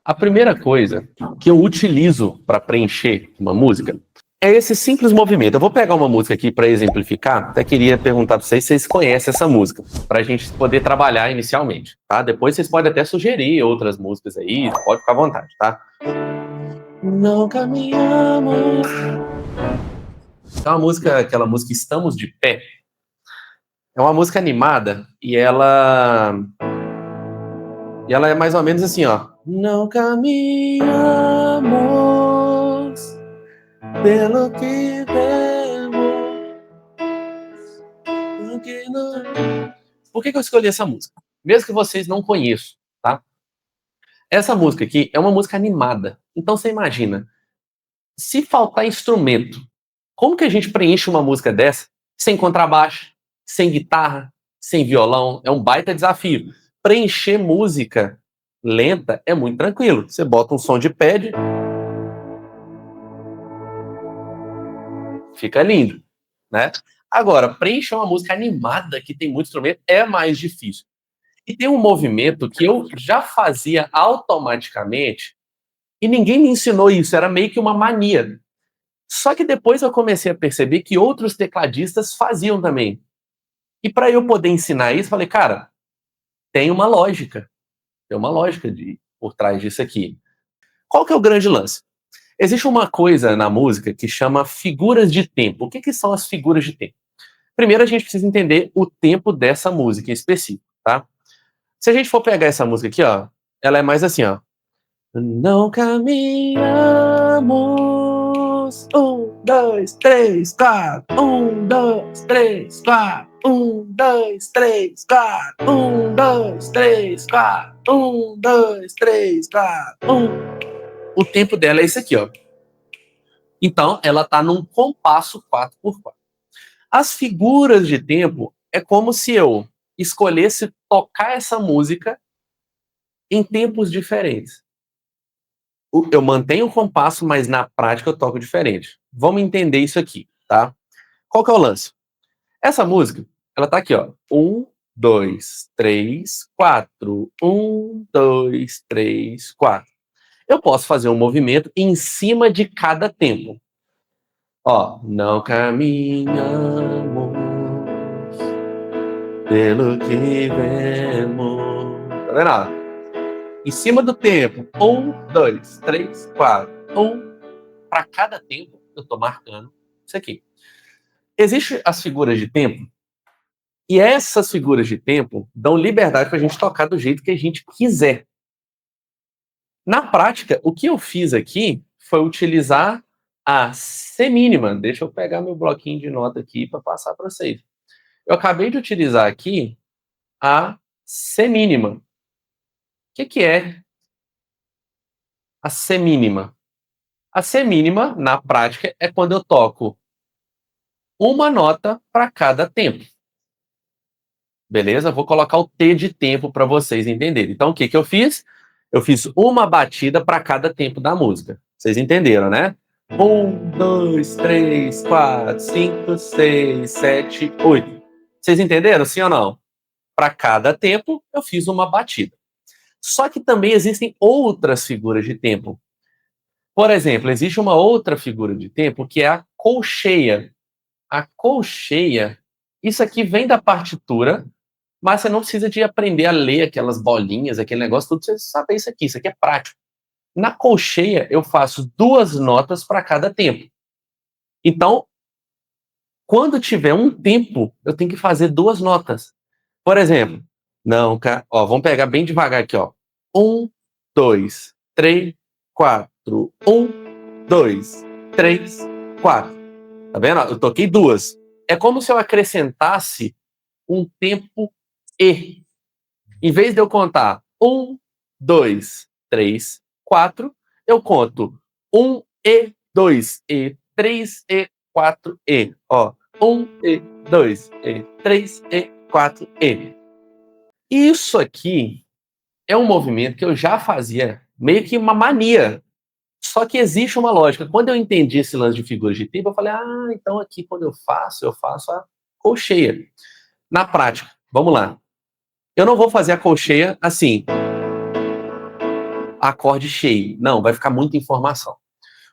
A primeira coisa que eu utilizo para preencher uma música é esse simples movimento. Eu vou pegar uma música aqui para exemplificar. Até queria perguntar para vocês se vocês conhecem essa música, para a gente poder trabalhar inicialmente, tá? Depois vocês podem até sugerir outras músicas aí, pode ficar à vontade, tá? Não caminhamos. É uma música, aquela música Estamos de Pé. É uma música animada e ela é mais ou menos assim, ó. Não caminhamos pelo que vemos. Por que eu escolhi essa música? Mesmo que vocês não conheçam, tá? Essa música aqui é uma música animada. Então você imagina, se faltar instrumento, como que a gente preenche uma música dessa sem contrabaixo, sem guitarra, sem violão? É um baita desafio. Preencher música lenta é muito tranquilo. Você bota um som de pad, fica lindo, né? Agora, preencher uma música animada que tem muito instrumento é mais difícil. E tem um movimento que eu já fazia automaticamente e ninguém me ensinou isso, era meio que uma mania. Só que depois eu comecei a perceber que outros tecladistas faziam também. E para eu poder ensinar isso, falei, cara, tem uma lógica. Tem uma lógica por trás disso aqui. Qual que é o grande lance? Existe uma coisa na música que chama figuras de tempo. O que são as figuras de tempo? Primeiro a gente precisa entender o tempo dessa música em específico, tá? Se a gente for pegar essa música aqui, ó, ela é mais assim, ó. Não caminhamos. 1, 2, 3, 4. 1, 2, 3, 4. 1, 2, 3, 4. 1, 2, 3, 4. 1, 2, 3, 4. 1. O tempo dela é esse aqui, ó. Então, ela tá num compasso 4x4. As figuras de tempo é como se eu escolhesse tocar essa música em tempos diferentes. Eu mantenho o compasso, mas na prática eu toco diferente. Vamos entender isso aqui, tá? Qual que é o lance? Essa música, ela tá aqui, ó. 1, 2, 3, 4. 1, 2, 3, 4. Eu posso fazer um movimento em cima de cada tempo. Ó, não caminhamos pelo que vemos. Tá vendo? Ó? Em cima do tempo. 1, 2, 3, 4. 1. Para cada tempo, eu estou marcando isso aqui. Existem as figuras de tempo, e essas figuras de tempo dão liberdade para a gente tocar do jeito que a gente quiser. Na prática, o que eu fiz aqui foi utilizar a semínima. Deixa eu pegar meu bloquinho de nota aqui para passar para vocês. Eu acabei de utilizar aqui a semínima. O que é a semínima? A semínima, na prática, é quando eu toco uma nota para cada tempo. Beleza? Vou colocar o T de tempo para vocês entenderem. Então, o que eu fiz? Eu fiz uma batida para cada tempo da música. Vocês entenderam, né? 1, 2, 3, 4, 5, 6, 7, 8. Vocês entenderam, sim ou não? Para cada tempo, eu fiz uma batida. Só que também existem outras figuras de tempo. Por exemplo, existe uma outra figura de tempo que é a colcheia. A colcheia, isso aqui vem da partitura, mas você não precisa de aprender a ler aquelas bolinhas, aquele negócio, tudo, você saber isso aqui é prático. Na colcheia, eu faço 2 notas para cada tempo. Então, quando tiver um tempo, eu tenho que fazer 2 notas. Por exemplo, não, ó, vamos pegar bem devagar aqui, ó. 1, 2, 3, 4. 1, 2, 3, 4. Tá vendo? Eu toquei 2. É como se eu acrescentasse um tempo E. Em vez de eu contar 1, 2, 3, 4, eu conto 1 E, 2 E, 3 E, 4 E. Ó, 1 E, 2 E, 3 E, 4 E. Isso aqui é um movimento que eu já fazia, meio que uma mania. Só que existe uma lógica. Quando eu entendi esse lance de figuras de tempo, eu falei, então aqui quando eu faço a colcheia. Na prática, vamos lá. Eu não vou fazer a colcheia assim. acorde cheio. Não, vai ficar muita informação.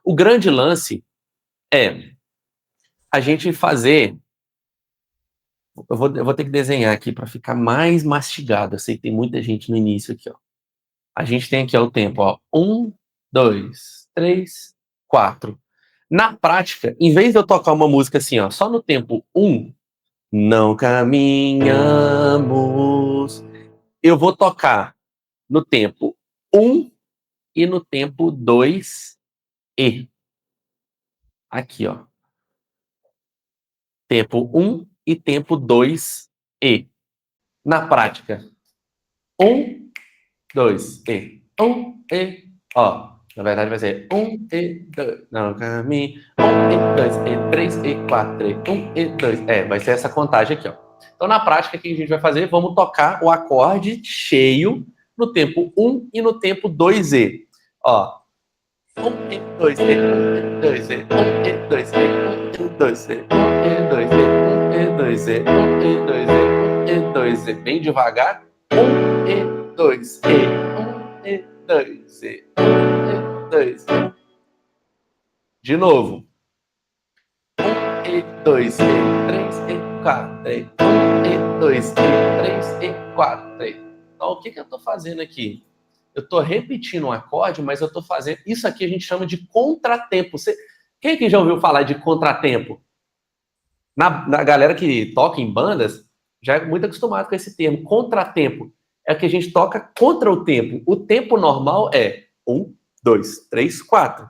O grande lance é a gente fazer... Eu vou ter que desenhar aqui para ficar mais mastigado. Eu sei que tem muita gente no início aqui, ó. A gente tem aqui ó, o tempo, ó. 1, 2, 3, 4. Na prática, em vez de eu tocar uma música assim, ó, só no tempo 1, não caminhamos, eu vou tocar no tempo 1 e no tempo 2 e. Aqui, ó. Tempo 1 e tempo 2 e. Na prática, 1, 2 e. 1 e. Ó, na verdade vai ser 1 e 2. Não, caminho. 1 e 2 e 3 e 4 e 1 e 2. Vai ser essa contagem aqui, ó. Então, na prática, o que a gente vai fazer? Vamos tocar o acorde cheio no tempo 1 e no tempo 2e. Ó. 1 e 2 e 1 e 2 e 1 e 2 e 1 e 2 e 1 e 2 e 1 e 2 e 1 e 2 e 1 e 2 e. Bem devagar. 1 e 2 e 1 e 2 e 1 e 2 e. De novo. 1 e 2 e 3 e 4 e 1 e 2 e 3 e 4 e. Então, o que eu estou fazendo aqui? Eu estou repetindo um acorde, mas eu estou fazendo... Isso aqui a gente chama de contratempo. Quem aqui já ouviu falar de contratempo? Na galera que toca em bandas, já é muito acostumado com esse termo. Contratempo é que a gente toca contra o tempo. O tempo normal é 1, 2, 3, 4.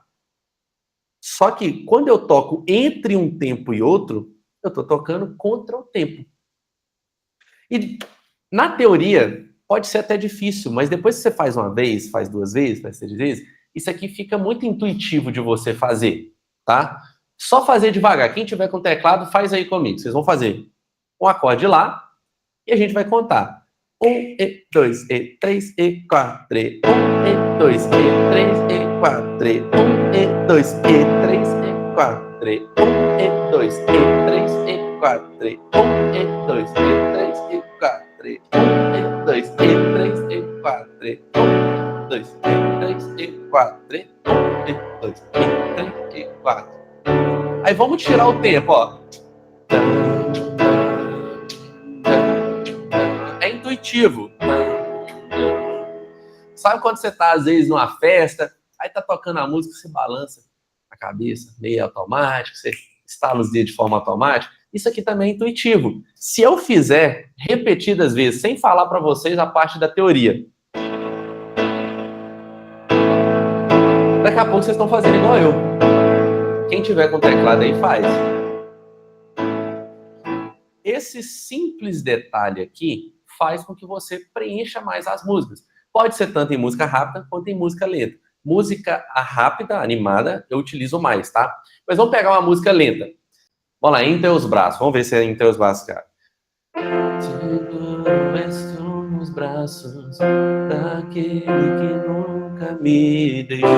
Só que quando eu toco entre um tempo e outro, eu estou tocando contra o tempo. E na teoria... pode ser até difícil, mas depois que você faz uma vez, faz 2 vezes, faz 3 vezes, isso aqui fica muito intuitivo de você fazer, tá? Só fazer devagar. Quem tiver com teclado, faz aí comigo. Vocês vão fazer um acorde lá e a gente vai contar. 1 e 2 e 3 e 4 e 1 e 2 e 3 e 4 e 1 e 2 e 3 e 4 e 1 e 2 e 3 e 4 e 1 e 2 e 3 e 4 e 1 e 2 e 3 e 4 e 1 e 2 e 3 e 4 e 1 e 2 e 3 e 4. Aí vamos tirar o tempo, ó. É intuitivo. Sabe quando você tá, às vezes, numa festa, aí tá tocando a música, você balança a cabeça, meio automático, você estala os dedos de forma automática? Isso aqui também é intuitivo. Se eu fizer repetidas vezes, sem falar para vocês a parte da teoria, daqui a pouco vocês estão fazendo igual eu. Quem tiver com teclado aí, faz. Esse simples detalhe aqui faz com que você preencha mais as músicas. Pode ser tanto em música rápida quanto em música lenta. Música rápida, animada, eu utilizo mais, tá? Mas vamos pegar uma música lenta. Vamos lá, em teus braços. Vamos ver se é em teus braços, cara. Seguro nos braços daquele que nunca me deixou.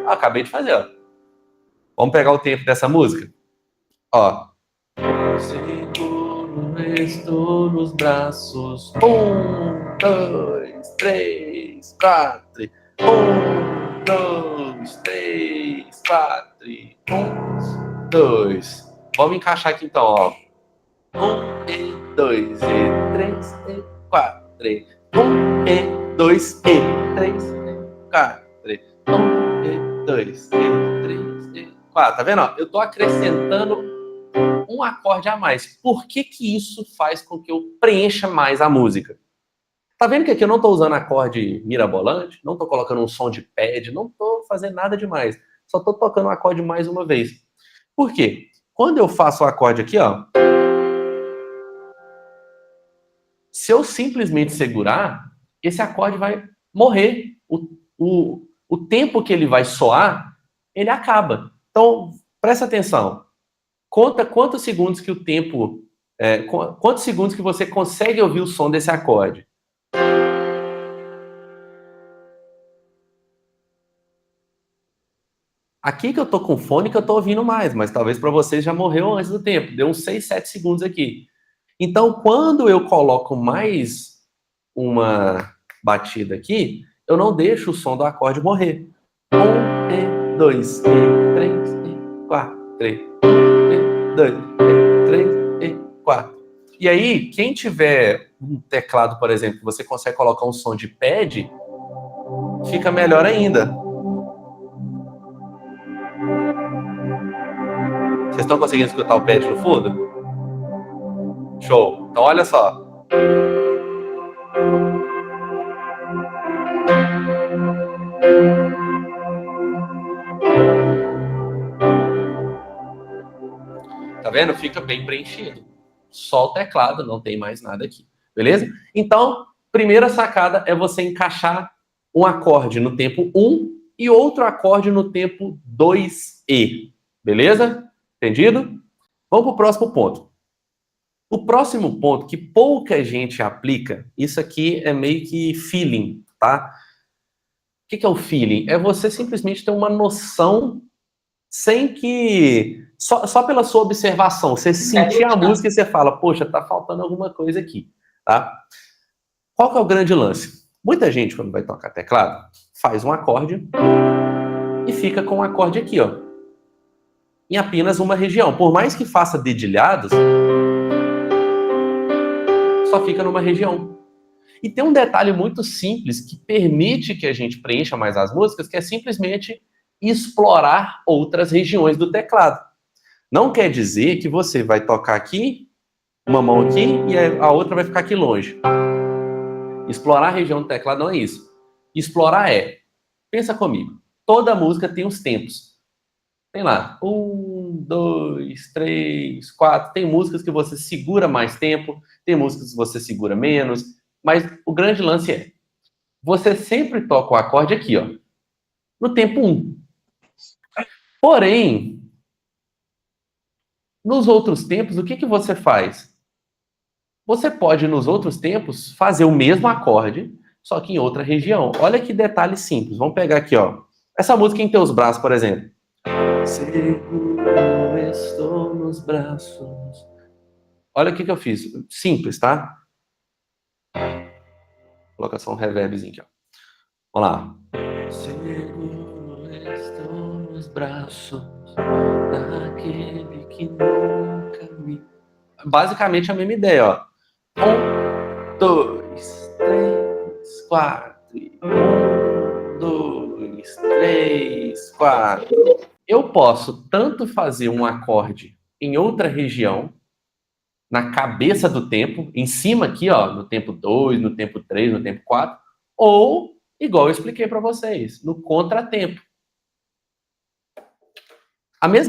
Acabei de fazer, ó. Vamos pegar o tempo dessa música? Ó. Seguro estou nos braços. 1, 2, 3, 4. 1, 2, 3, 4. 1, 2. Vamos encaixar aqui então, ó. 1 e 2 e 3 e 4. 1 e 2 e 3 e 4. 1 e 2 e 3 e 4. Tá vendo? Eu tô acrescentando um acorde a mais. Por que que isso faz com que eu preencha mais a música? Tá vendo que aqui eu não tô usando acorde mirabolante, não tô colocando um som de pad, não tô fazendo nada demais. Só tô tocando o acorde mais uma vez. Por quê? Quando eu faço o acorde aqui, ó, se eu simplesmente segurar, esse acorde vai morrer. O tempo que ele vai soar, ele acaba. Então, presta atenção. Conta quantos segundos que o tempo... quantos segundos que você consegue ouvir o som desse acorde. Aqui que eu tô com fone que eu tô ouvindo mais, mas talvez para vocês já morreu antes do tempo. Deu uns 6, 7 segundos aqui. Então, quando eu coloco mais uma batida aqui, eu não deixo o som do acorde morrer. 1, 2, 3, 4, 2, 3, 4. E aí, quem tiver um teclado, por exemplo, que você consegue colocar um som de pad, fica melhor ainda. Vocês estão conseguindo escutar o pad no fundo? Show. Então, olha só. Tá vendo? Fica bem preenchido. Só o teclado, não tem mais nada aqui. Beleza? Então, primeira sacada é você encaixar um acorde no tempo 1 e outro acorde no tempo 2E. Beleza? Entendido? Vamos para o próximo ponto. O próximo ponto que pouca gente aplica, isso aqui é meio que feeling, tá? O que é o feeling? É você simplesmente ter uma noção sem que... Só pela sua observação, você sentir a música e você fala, poxa, tá faltando alguma coisa aqui, tá? Qual que é o grande lance? Muita gente, quando vai tocar teclado, faz um acorde e fica com um acorde aqui, ó, em apenas uma região. Por mais que faça dedilhados, só fica numa região. E tem um detalhe muito simples que permite que a gente preencha mais as músicas, que é simplesmente explorar outras regiões do teclado. Não quer dizer que você vai tocar aqui, uma mão aqui, e a outra vai ficar aqui longe. Explorar a região do teclado não é isso. Explorar é, pensa comigo, toda música tem os tempos. Tem lá, 1, 2, 3, 4. Tem músicas que você segura mais tempo, tem músicas que você segura menos, mas o grande lance é, você sempre toca o acorde aqui, ó, no tempo 1. Porém, nos outros tempos, o que você faz? Você pode, nos outros tempos, fazer o mesmo acorde, só que em outra região. Olha que detalhe simples. Vamos pegar aqui, ó. Essa música em Teus Braços, por exemplo. Seguro estou nos braços. Olha o que eu fiz. Simples, tá? Vou colocar só um reverbzinho aqui, ó. Vamos lá. Seguro estou nos braços daquele que nunca me... Basicamente a mesma ideia, ó. 1, 2, 3, 4. 1, 2, 3, 4. Eu posso tanto fazer um acorde em outra região, na cabeça do tempo, em cima aqui, ó, no tempo 2, no tempo 3, no tempo 4, ou, igual eu expliquei para vocês, no contratempo.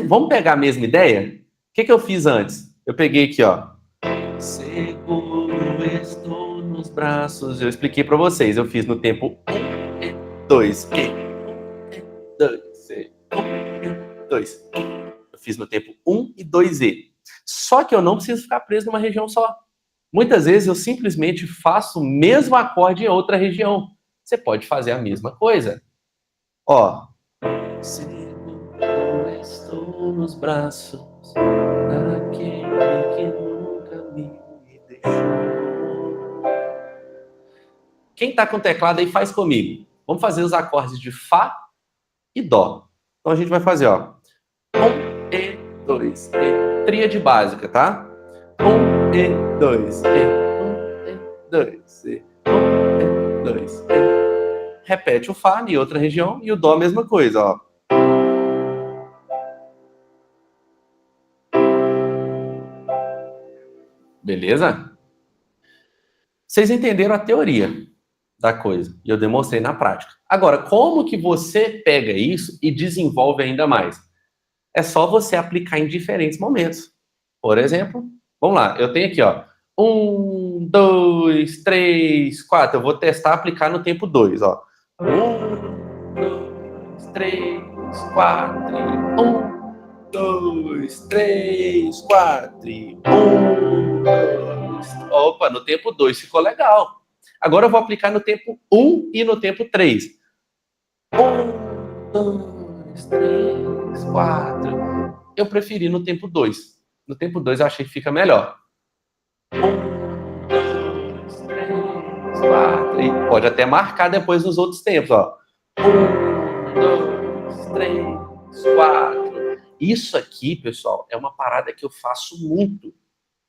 Vamos pegar a mesma ideia? O que eu fiz antes? Eu peguei aqui, ó. Seguro estou nos braços. Eu expliquei para vocês. Eu fiz no tempo 1 e 2. 1 e 2 e 1 e 2. Eu fiz no tempo 1 e 2E. Só que eu não preciso ficar preso numa região só. Muitas vezes eu simplesmente faço o mesmo acorde em outra região. Você pode fazer a mesma coisa. Ó. Seguro estou nos braços daquele que nunca me deixou. Quem tá com teclado aí faz comigo. Vamos fazer os acordes de Fá e Dó. Então a gente vai fazer, ó. 1 e 2 e. Tríade básica, tá? 1 e 2 e. 1 e 2 e. 1 e 2 e. Repete o Fá em outra região e o Dó a mesma coisa, ó. Beleza? Vocês entenderam a teoria da coisa e eu demonstrei na prática. Agora, como que você pega isso e desenvolve ainda mais? É só você aplicar em diferentes momentos. Por exemplo, vamos lá, eu tenho aqui, ó, 1, 2, 3, 4. Eu vou testar aplicar no tempo 2, ó. 1, 2, 3, 4. 1, 2, 3, 4. 1, 2. Opa, no tempo 2 ficou legal. Agora eu vou aplicar no tempo 1 e no tempo 3. 1, 2, 3, 4. Eu preferi no tempo 2. No tempo 2 eu achei que fica melhor. 1, 2, 3, 4. E pode até marcar depois nos outros tempos, ó. 1, 2, 3, 4. Isso aqui, pessoal, é uma parada que eu faço muito.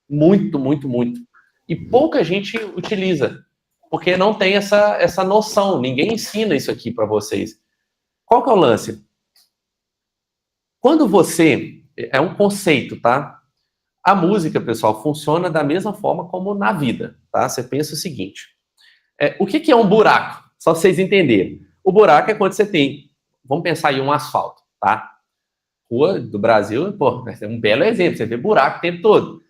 Muito, muito, muito. E pouca gente utiliza, porque não tem essa noção. Ninguém ensina isso aqui para vocês. Qual que é o lance? Quando você... É um conceito, tá? A música, pessoal, funciona da mesma forma como na vida, tá? Você pensa o seguinte. O que é um buraco? Só pra vocês entenderem. O buraco é quando você tem... Vamos pensar aí um asfalto, tá? Rua do Brasil, pô, é um belo exemplo. Você vê buraco o tempo todo. O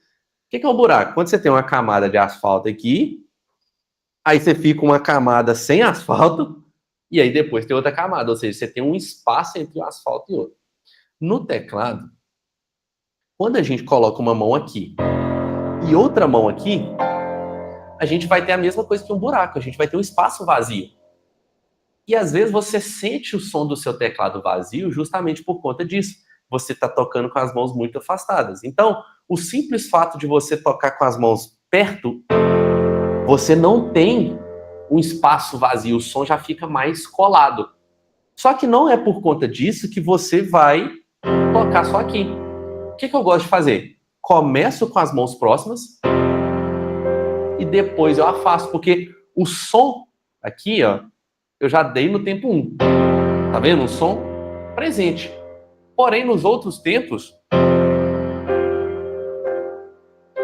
que é um buraco? Quando você tem uma camada de asfalto aqui, aí você fica uma camada sem asfalto, e aí depois tem outra camada. Ou seja, você tem um espaço entre um asfalto e outro. No teclado, quando a gente coloca uma mão aqui e outra mão aqui, a gente vai ter a mesma coisa que um buraco. A gente vai ter um espaço vazio. E às vezes você sente o som do seu teclado vazio justamente por conta disso. Você está tocando com as mãos muito afastadas. Então, o simples fato de você tocar com as mãos perto, você não tem um espaço vazio, o som já fica mais colado. Só que não é por conta disso que você vai tocar só aqui. O que eu gosto de fazer? Começo com as mãos próximas e depois eu afasto, porque o som aqui, ó, eu já dei no tempo 1. Tá vendo? Um som presente. Porém, nos outros tempos,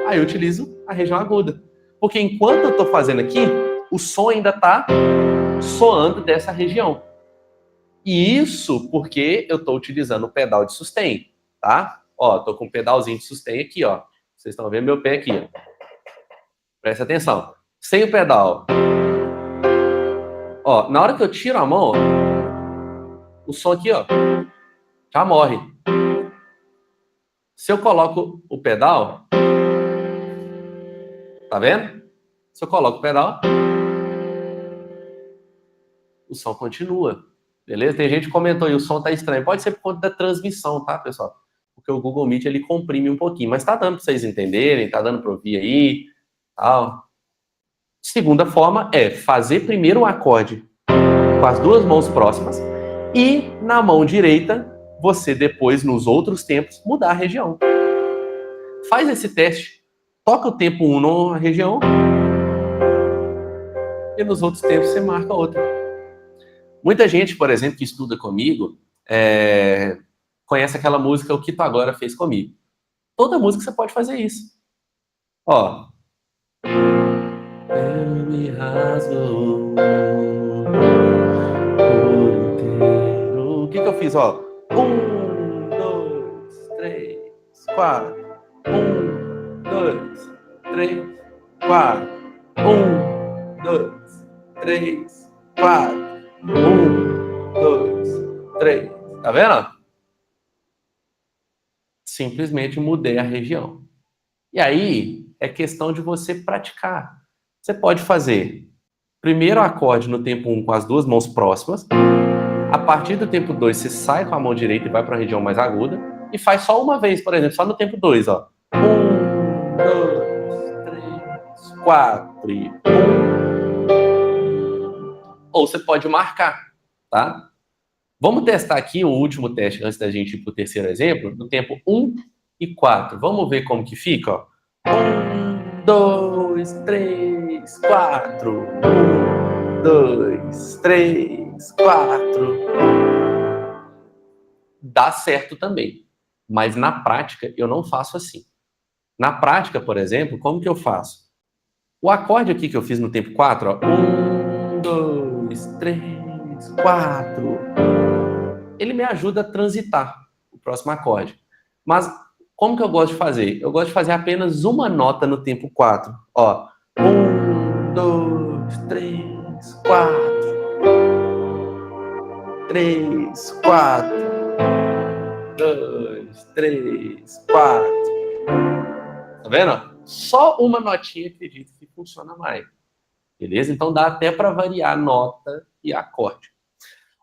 aí eu utilizo a região aguda. Porque enquanto eu tô fazendo aqui, o som ainda tá soando dessa região. E isso porque eu tô utilizando o pedal de sustain, tá? Ó, tô com um pedalzinho de sustain aqui, ó. Vocês estão vendo meu pé aqui, ó. Presta atenção. Sem o pedal. Ó, na hora que eu tiro a mão, ó, o som aqui, ó, já morre. Se eu coloco o pedal, tá vendo? Se eu coloco o pedal, o som continua. Beleza? Tem gente que comentou aí, o som tá estranho. Pode ser por conta da transmissão, tá, pessoal? Porque o Google Meet, ele comprime um pouquinho. Mas tá dando pra vocês entenderem, tá dando pra ouvir aí, tal. Segunda forma é fazer primeiro o acorde com as duas mãos próximas e na mão direita, você depois, nos outros tempos, mudar a região. Faz esse teste. Toca o tempo 1 numa região e nos outros tempos você marca outra. Muita gente, por exemplo, que estuda comigo, conhece aquela música O Que Tu Agora Fez Comigo. Toda música você pode fazer isso. Ó. Eu me rasgo por inteiro. O que eu fiz, ó? 1, 2, 3, 4. 1, 2, 3, 4. 1, 2, 3, 4. 1, 2, 3. Tá vendo? Simplesmente mudei a região. E aí é questão de você praticar. Você pode fazer primeiro acorde no tempo 1 com as duas mãos próximas. A partir do tempo 2, você sai com a mão direita e vai para a região mais aguda. E faz só uma vez, por exemplo, só no tempo 2, ó. 1, 2, 3, 4 e 1. Ou você pode marcar, tá? Vamos testar aqui o último teste antes da gente ir para o terceiro exemplo, no tempo 1 e 4. Vamos ver como que fica, ó. 1, 2, 3, 4. 1, 2, 3, 4. Dá certo também. Mas na prática, eu não faço assim. Na prática, por exemplo, como que eu faço? O acorde aqui que eu fiz no tempo 4, ó. 1, 2, 3, 4. Ele me ajuda a transitar o próximo acorde. Mas como que eu gosto de fazer? Eu gosto de fazer apenas uma nota no tempo 4. Ó, 1, 2, 3, 4. 3, 4. 2, 3, 4. Tá vendo? Só uma notinha, acredito que funciona mais. Beleza? Então dá até para variar nota e acorde.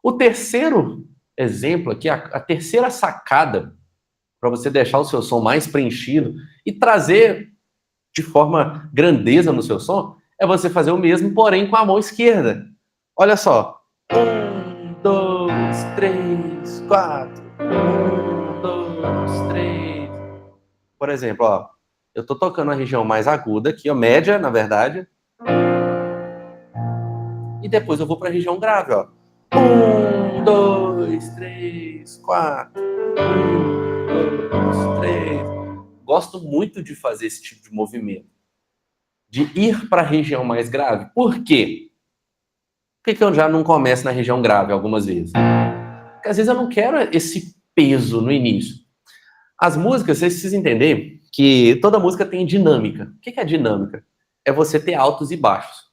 O terceiro exemplo aqui, a terceira sacada para você deixar o seu som mais preenchido e trazer de forma grandeza no seu som, é você fazer o mesmo, porém com a mão esquerda. Olha só. 1, 2, 3, 4. 1, 2, 3. Por exemplo, ó, eu tô tocando a região mais aguda aqui, ó, média, na verdade. E depois eu vou para a região grave, ó. 1, 2, 3, 4. 1, 2, 3. Gosto muito de fazer esse tipo de movimento. De ir para a região mais grave. Por quê? Por que eu já não começo na região grave algumas vezes? Porque às vezes eu não quero esse peso no início. As músicas, vocês precisam entender que toda música tem dinâmica. O que é dinâmica? É você ter altos e baixos.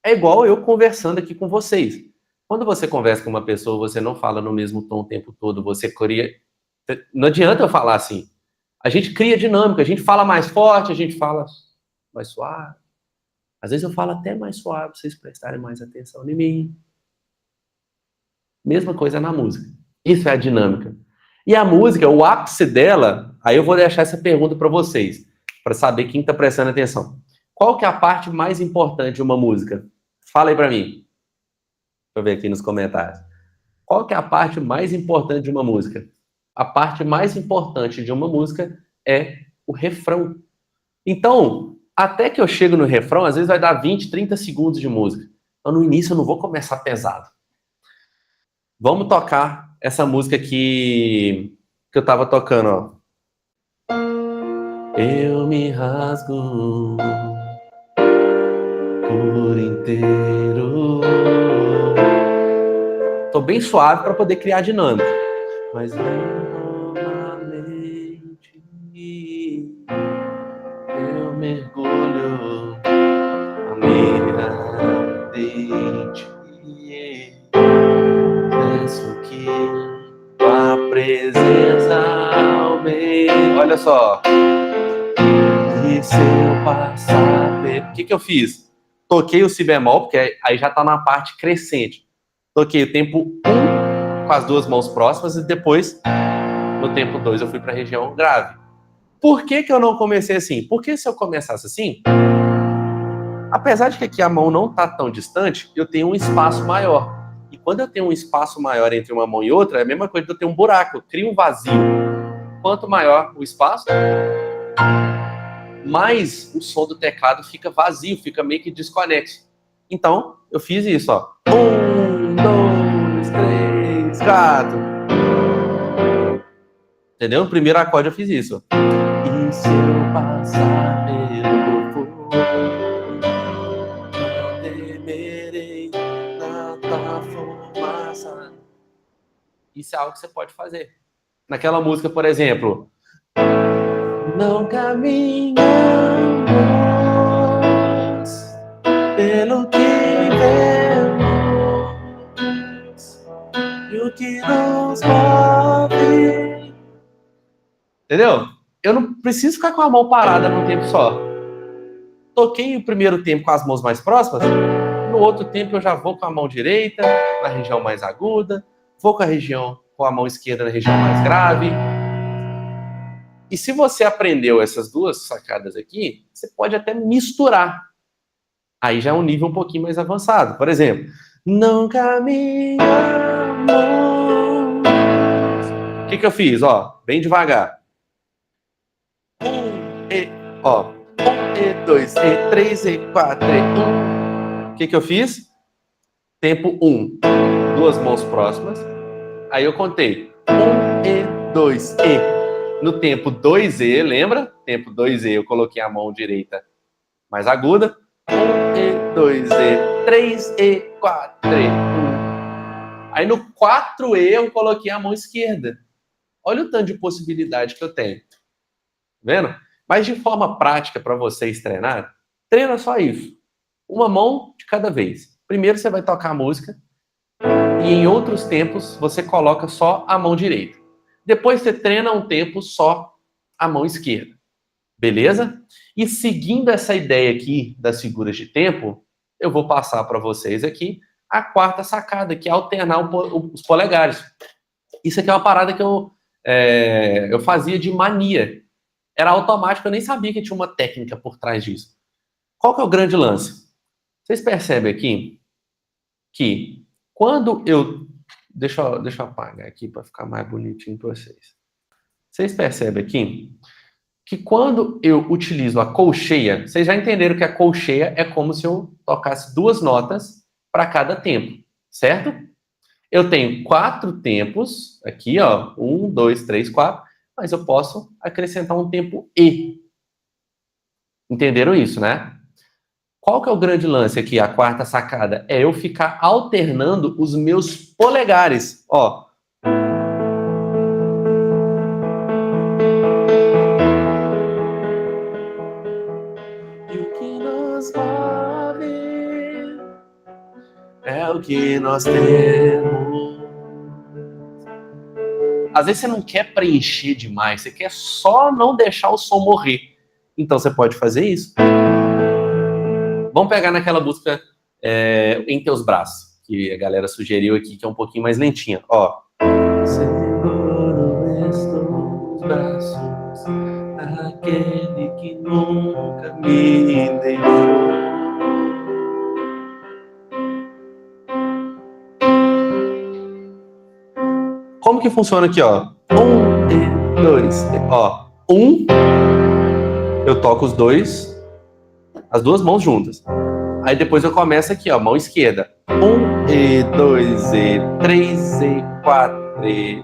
É igual eu conversando aqui com vocês. Quando você conversa com uma pessoa, você não fala no mesmo tom o tempo todo, você cria... Não adianta eu falar assim. A gente cria dinâmica, a gente fala mais forte, a gente fala mais suave. Às vezes eu falo até mais suave, para vocês prestarem mais atenção em mim. Mesma coisa na música. Isso é a dinâmica. E a música, o ápice dela, aí eu vou deixar essa pergunta para vocês, para saber quem está prestando atenção. Qual que é a parte mais importante de uma música? Fala aí para mim. Deixa eu ver aqui nos comentários. Qual que é a parte mais importante de uma música? A parte mais importante de uma música é o refrão. Então, até que eu chego no refrão, às vezes vai dar 20, 30 segundos de música. Então, no início eu não vou começar pesado. Vamos tocar essa música aqui que eu tava tocando, ó. Eu me rasgo por inteiro. Tô bem suave para poder criar dinâmica. Mas novamente eu mergulho a minha dente. Penso que tua presença aumenta. Olha só. E se eu passar... O que eu fiz? Toquei o si bemol, porque aí já tá na parte crescente. Toquei o tempo 1 com as duas mãos próximas e depois, no tempo 2, eu fui para a região grave. Por que eu não comecei assim? Porque se eu começasse assim, apesar de que aqui a mão não tá tão distante, eu tenho um espaço maior. E quando eu tenho um espaço maior entre uma mão e outra, é a mesma coisa que eu tenho um buraco, eu crio um vazio. Quanto maior o espaço, mais o som do teclado fica vazio, fica meio que desconexo. Então, eu fiz isso, ó. 1, 2, 3, 4. Entendeu? No primeiro acorde eu fiz isso. E se eu passar pelo fogo, não temerei tanta fumaça. Isso é algo que você pode fazer. Naquela música, por exemplo, não caminhamos pelo que vemos e o que nos move. Entendeu? Eu não preciso ficar com a mão parada num tempo só. Toquei o primeiro tempo com as mãos mais próximas, no outro tempo eu já vou com a mão direita na região mais aguda, vou com a mão esquerda na região mais grave. E se você aprendeu essas duas sacadas aqui, você pode até misturar. Aí já é um nível um pouquinho mais avançado. Por exemplo, não caminhamos. O que eu fiz? Ó, bem devagar. 1, e, ó. 1, e 2, e 3, e 4, e 1. O que eu fiz? Tempo 1. Duas mãos próximas. Aí eu contei. 1, e 2, e. No tempo 2E, lembra? Tempo 2E, eu coloquei a mão direita mais aguda. 1E, 2E, 3E, 4E, 1. Aí no 4E eu coloquei a mão esquerda. Olha o tanto de possibilidade que eu tenho. Vendo? Mas de forma prática para vocês treinar, treina só isso. Uma mão de cada vez. Primeiro você vai tocar a música e em outros tempos você coloca só a mão direita. Depois você treina um tempo só a mão esquerda. Beleza? E seguindo essa ideia aqui das figuras de tempo, eu vou passar para vocês aqui a quarta sacada, que é alternar os polegares. Isso aqui é uma parada que eu fazia de mania. Era automático, eu nem sabia que tinha uma técnica por trás disso. Qual que é o grande lance? Vocês percebem aqui que quando eu... Deixa eu apagar aqui para ficar mais bonitinho para vocês. Vocês percebem aqui que quando eu utilizo a colcheia, vocês já entenderam que a colcheia é como se eu tocasse 2 notas para cada tempo, certo? Eu tenho 4 tempos aqui, ó, 1, 2, 3, 4, mas eu posso acrescentar um tempo E. Entenderam isso, né? Qual que é o grande lance aqui, a quarta sacada? É eu ficar alternando os meus polegares, ó. E o que nos move é o que nós temos. Às vezes você não quer preencher demais, você quer só não deixar o som morrer. Então você pode fazer isso. Vamos pegar naquela música Em Teus Braços, que a galera sugeriu aqui, que é um pouquinho mais lentinha. Ó. Seguro estes braços, aquele que nunca me deixou. Como que funciona aqui, ó? 1 e 2, ó. 1, eu toco os dois, as duas mãos juntas. Aí depois eu começo aqui, ó, mão esquerda. 1 e 2 e 3 e 4 e 1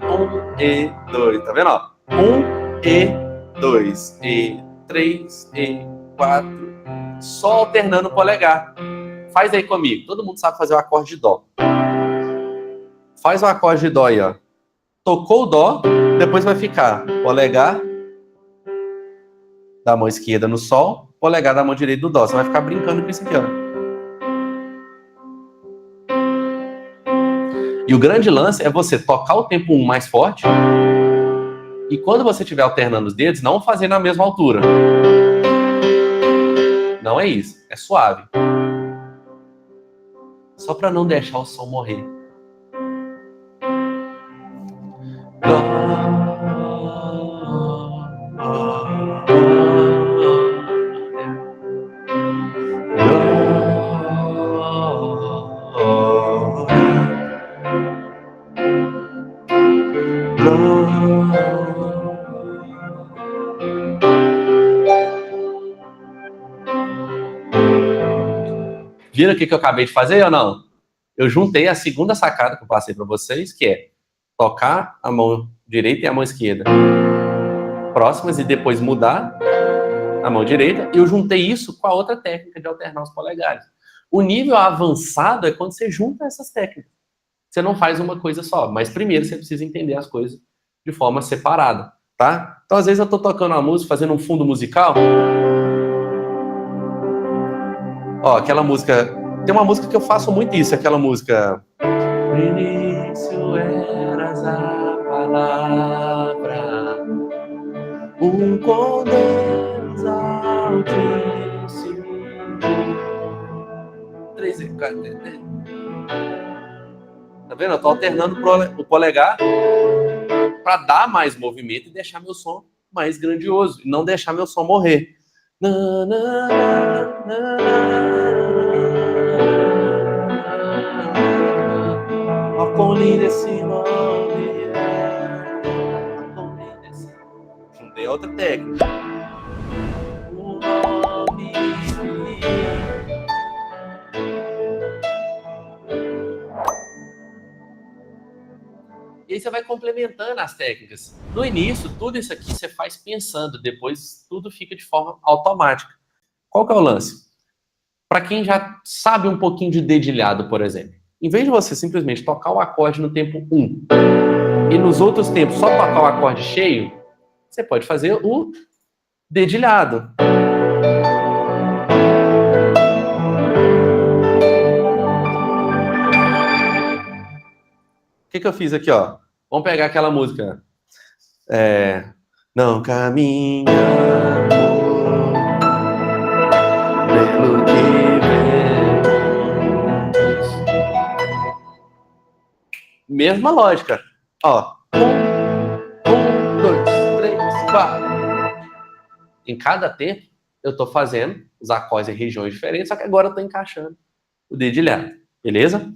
e 2. Tá vendo, ó? 1 e 2 e 3 e 4. Só alternando o polegar. Faz aí comigo. Todo mundo sabe fazer o acorde de dó. Faz o acorde de dó aí, ó. Tocou o dó, depois vai ficar polegar da mão esquerda no sol, polegar da mão direita do dó. Você vai ficar brincando com isso aqui, ó. E o grande lance é você tocar o tempo 1 mais forte e quando você estiver alternando os dedos, não fazer na mesma altura. Não é isso, é suave. Só para não deixar o som morrer. Viram o que eu acabei de fazer ou não? Eu juntei a segunda sacada que eu passei para vocês, que é tocar a mão direita e a mão esquerda próximas e depois mudar a mão direita. E eu juntei isso com a outra técnica de alternar os polegares. O nível avançado é quando você junta essas técnicas. Você não faz uma coisa só, mas primeiro você precisa entender as coisas de forma separada, tá? Então, às vezes eu tô tocando uma música, fazendo um fundo musical. Ó, aquela música... Tem uma música que eu faço muito isso, aquela música... No início eras a palavra, com Deus altíssimo. 3 e 4. Tá vendo? Eu tô alternando o polegar para dar mais movimento e deixar meu som mais grandioso, e não deixar meu som morrer. Ó, quão lindo esse nome é. Quão lindo esse... Juntei outra técnica. O nome E aí você vai complementando as técnicas. No início, tudo isso aqui você faz pensando, depois tudo fica de forma automática. Qual que é o lance? Para quem já sabe um pouquinho de dedilhado, por exemplo, em vez de você simplesmente tocar o acorde no tempo 1 e nos outros tempos só tocar o acorde cheio, você pode fazer o dedilhado. O que eu fiz aqui, ó? Vamos pegar aquela música. Não caminha pelo que vemos. Mesma lógica. Ó. 1, 2, 3, 4. Em cada tempo, eu tô fazendo os acordes em regiões diferentes, só que agora eu tô encaixando o dedilhado, beleza?